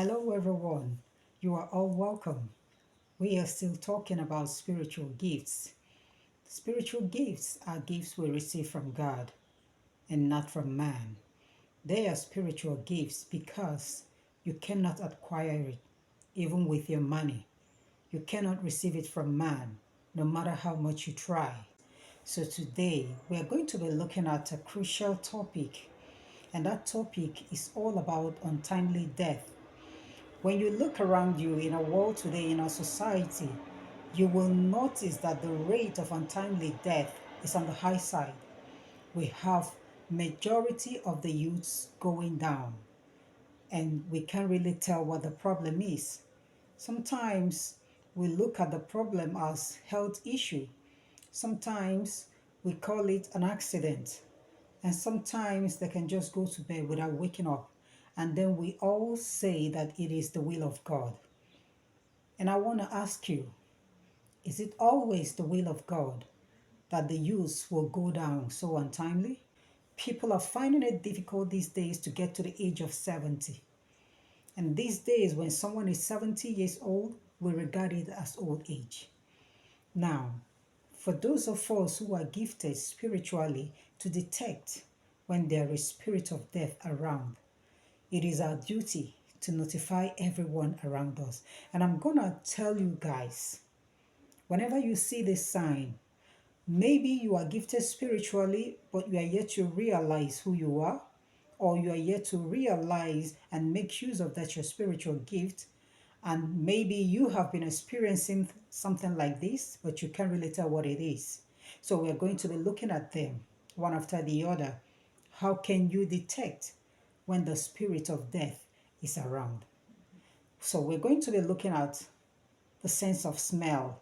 Hello, everyone. You are all welcome. We are still talking about spiritual gifts. Spiritual gifts are gifts we receive from God and not from man. They are spiritual gifts because you cannot acquire it, even with your money. You cannot receive it from man, no matter how much you try. So, today we are going to be looking at a crucial topic, and that topic is all about untimely death. When you look around you in our world today, in our society, you will notice that the rate of untimely death is on the high side. We have majority of the youths going down, and we can't really tell what the problem is. Sometimes we look at the problem as health issue. Sometimes we call it an accident. And sometimes they can just go to bed without waking up. And then we all say that it is the will of God. And I want to ask you, is it always the will of God that the youth will go down so untimely? People are finding it difficult these days to get to the age of 70. And these days, when someone is 70 years old, we regard it as old age. Now, for those of us who are gifted spiritually to detect when there is spirit of death around, it is our duty to notify everyone around us. And I'm going to tell you guys, whenever you see this sign, maybe you are gifted spiritually, but you are yet to realize who you are, or you are yet to realize and make use of that your spiritual gift. And maybe you have been experiencing something like this, but you can't really tell what it is. So we're going to be looking at them one after the other. How can you detect when the spirit of death is around? So we're going to be looking at the sense of smell.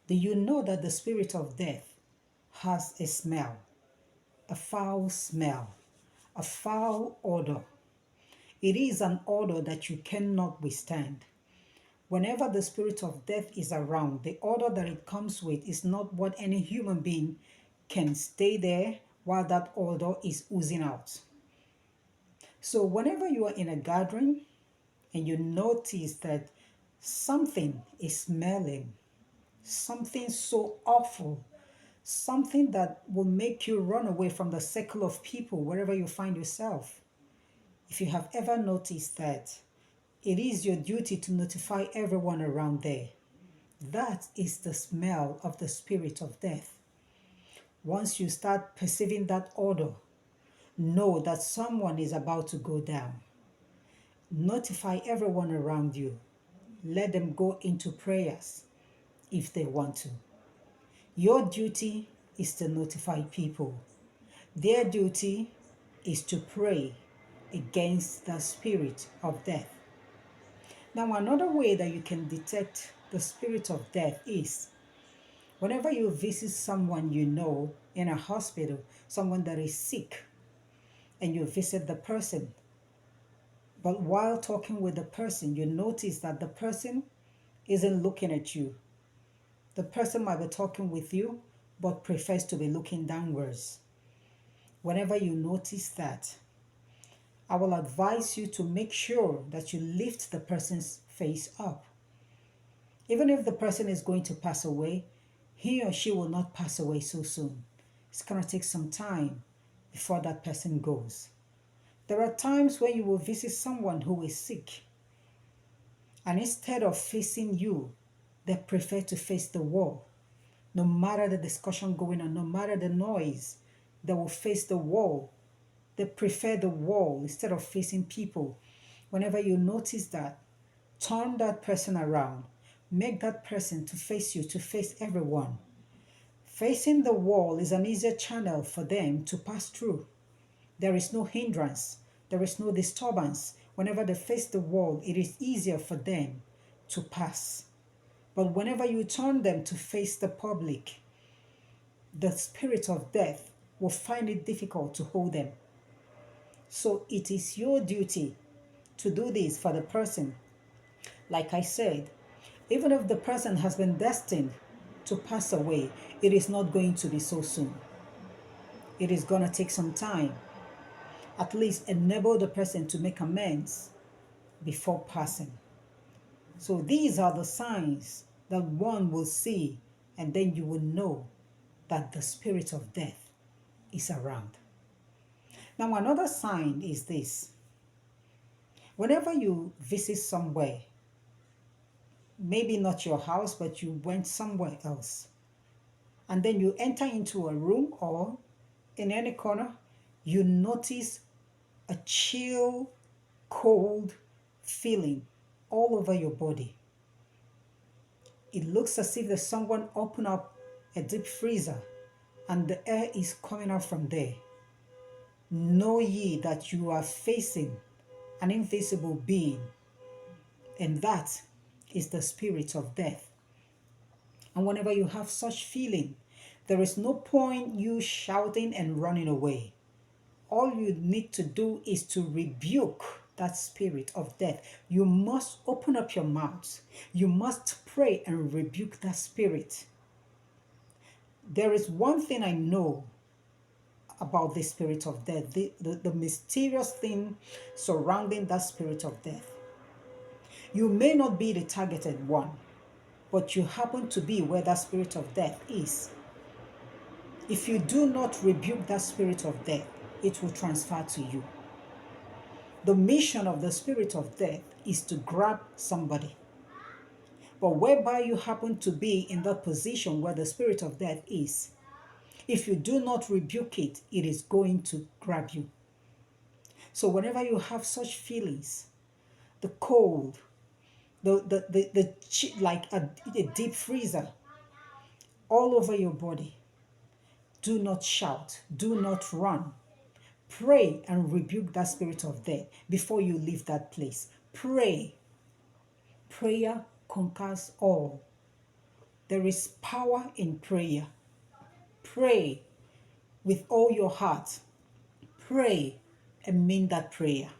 Do you know that the spirit of death has a smell, a foul smell, a foul odor? It is an odor that you cannot withstand. Whenever the spirit of death is around, the odor that it comes with is not what any human being can stay there while that odor is oozing out. So, whenever you are in a gathering and you notice that something is smelling, something so awful, something that will make you run away from the circle of people wherever you find yourself. If you have ever noticed that, it is your duty to notify everyone around there. That is the smell of the spirit of death. Once you start perceiving that odor, know that someone is about to go down. Notify everyone around you. Let them go into prayers if they want to. Your duty is to notify people. Their duty is to pray against the spirit of death. Now, another way that you can detect the spirit of death is whenever you visit someone you know in a hospital, someone that is sick, and you visit the person, but while talking with the person, you notice that the person isn't looking at you. The person might be talking with you, but prefers to be looking downwards. Whenever you notice that, I will advise you to make sure that you lift the person's face up. Even if the person is going to pass away, he or she will not pass away so soon. It's going to take some time before that person goes. There are times when you will visit someone who is sick, and instead of facing you, they prefer to face the wall. No matter the discussion going on, no matter the noise, they will face the wall. They prefer the wall instead of facing people. Whenever you notice that, turn that person around. Make that person to face you, to face everyone. Facing the wall is an easier channel for them to pass through. There is no hindrance. There is no disturbance. Whenever they face the wall, it is easier for them to pass. But whenever you turn them to face the public, the spirit of death will find it difficult to hold them. So it is your duty to do this for the person. Like I said, even if the person has been destined to pass away, it is not going to be so soon. It is going to take some time. At least enable the person to make amends. before passing. So these are the signs that one will see, and then you will know that the spirit of death is around. Now, another sign is this: whenever you visit somewhere, maybe not your house, but you went somewhere else, and then you enter into a room or in any corner, you notice a chill, cold feeling all over your body. It looks as if there's someone opened up a deep freezer and the air is coming out from there. Know ye that you are facing an invisible being, and that is the spirit of death. And whenever you have such feeling, there is no point you shouting and running away. All you need to do is to rebuke that spirit of death. You must open up your mouth. You must pray and rebuke that spirit. There is one thing I know about the spirit of death, the mysterious thing surrounding that spirit of death. You may not be the targeted one, but you happen to be where that spirit of death is. If you do not rebuke that spirit of death, it will transfer to you. The mission of the spirit of death is to grab somebody. But whereby you happen to be in that position where the spirit of death is, if you do not rebuke it, it is going to grab you. So whenever you have such feelings, the cold, like a deep freezer all over your body, do not shout, do not run. Pray and rebuke that spirit of death before you leave that place. Pray. Prayer conquers all. There is power in prayer. Pray with all your heart. Pray and mean that prayer.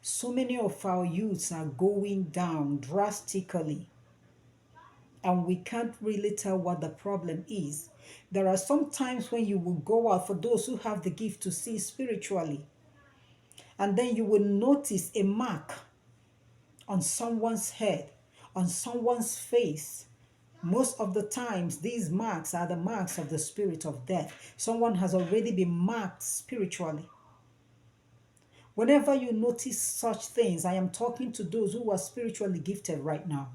So many of our youths are going down drastically, and we can't really tell what the problem is. There are some times when you will go out, for those who have the gift to see spiritually, and then you will notice a mark on someone's head, on someone's face. Most of the times, these marks are the marks of the spirit of death. Someone has already been marked spiritually. Whenever you notice such things, I am talking to those who are spiritually gifted right now.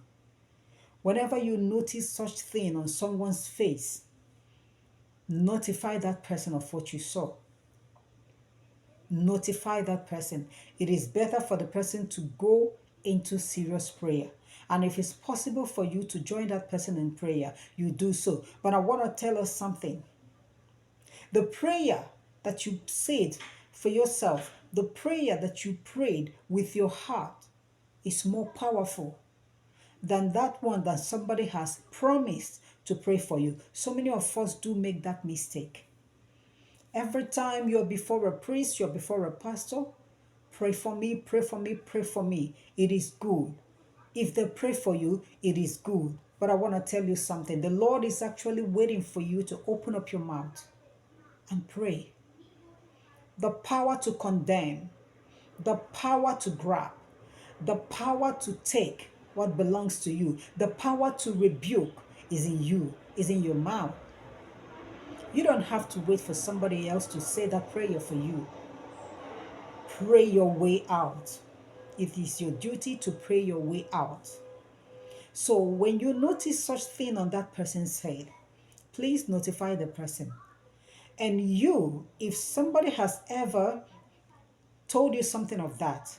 Whenever you notice such thing on someone's face, notify that person of what you saw. Notify that person. It is better for the person to go into serious prayer. And if it's possible for you to join that person in prayer, you do so. But I want to tell us something. The prayer that you said for yourself, the prayer that you prayed with your heart is more powerful than that one that somebody has promised to pray for you. So many of us do make that mistake. Every time you're before a priest, you're before a pastor, pray for me, pray for me, pray for me. It is good. If they pray for you, it is good. But I want to tell you something. The Lord is actually waiting for you to open up your mouth and pray. The power to condemn, the power to grab, the power to take what belongs to you, the power to rebuke is in you, is in your mouth. You don't have to wait for somebody else to say that prayer for you. Pray your way out. It is your duty to pray your way out. So when you notice such thing on that person's head, please notify the person. And you, if somebody has ever told you something of that,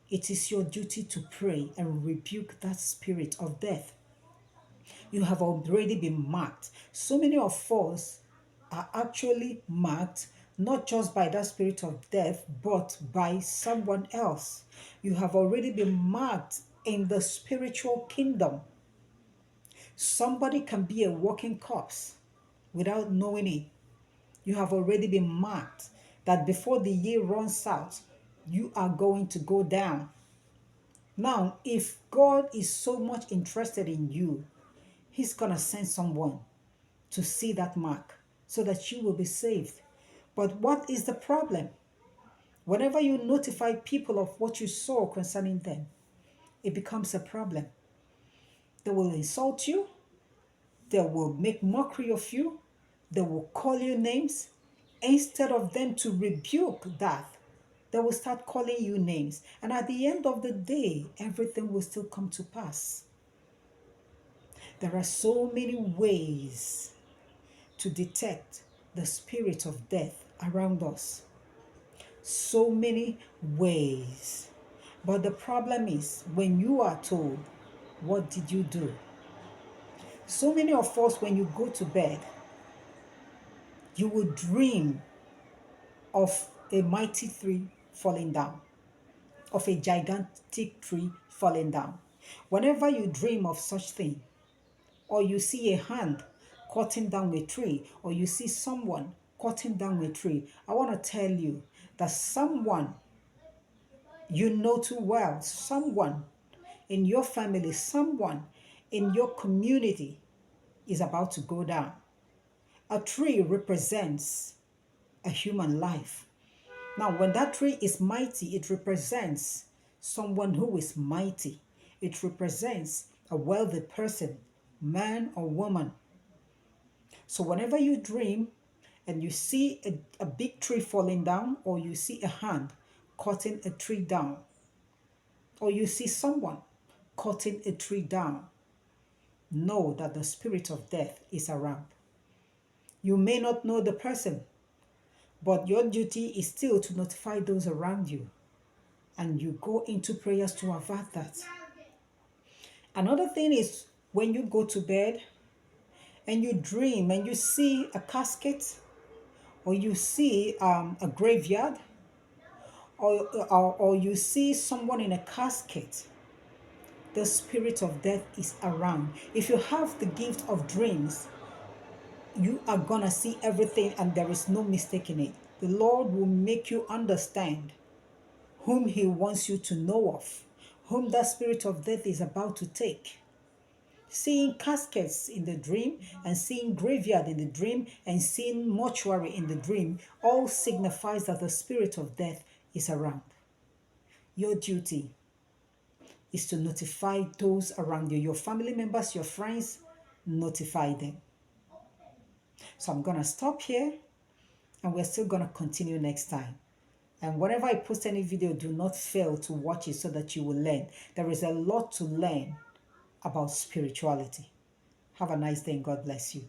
it is your duty to pray and rebuke that spirit of death. You have already been marked. So many of us are actually marked not just by that spirit of death, but by someone else. You have already been marked in the spiritual kingdom. Somebody can be a walking corpse without knowing it. You have already been marked that before the year runs out, you are going to go down. Now, if God is so much interested in you, He's going to send someone to see that mark so that you will be saved. But what is the problem? Whenever you notify people of what you saw concerning them, it becomes a problem. They will insult you, they will make mockery of you, they will call you names. Instead of them to rebuke that, they will start calling you names. And at the end of the day, everything will still come to pass. There are so many ways to detect the spirit of death around us. So many ways. But the problem is when you are told, what did you do? So many of us, when you go to bed, you will dream of a mighty tree falling down, of a gigantic tree falling down. Whenever you dream of such thing, or you see a hand cutting down a tree, or you see someone cutting down a tree, I want to tell you that someone you know too well, someone in your family, someone in your community is about to go down. A tree represents a human life. Now, when that tree is mighty, it represents someone who is mighty. It represents a wealthy person, man or woman. So whenever you dream and you see a big tree falling down, or you see a hand cutting a tree down, or you see someone cutting a tree down, know that the spirit of death is around. You may not know the person, but your duty is still to notify those around you, and you go into prayers to avert that. Another thing is when you go to bed and you dream and you see a casket, or you see a graveyard, or you see someone in a casket, the spirit of death is around. If you have the gift of dreams, you are gonna see everything and there is no mistake in it. The Lord will make you understand whom He wants you to know of, whom that spirit of death is about to take. Seeing caskets in the dream, and seeing graveyard in the dream, and seeing mortuary in the dream all signifies that the spirit of death is around. Your duty is to notify those around you, your family members, your friends, notify them. So I'm going to stop here, and we're still going to continue next time. And whenever I post any video, do not fail to watch it so that you will learn. There is a lot to learn about spirituality. Have a nice day and God bless you.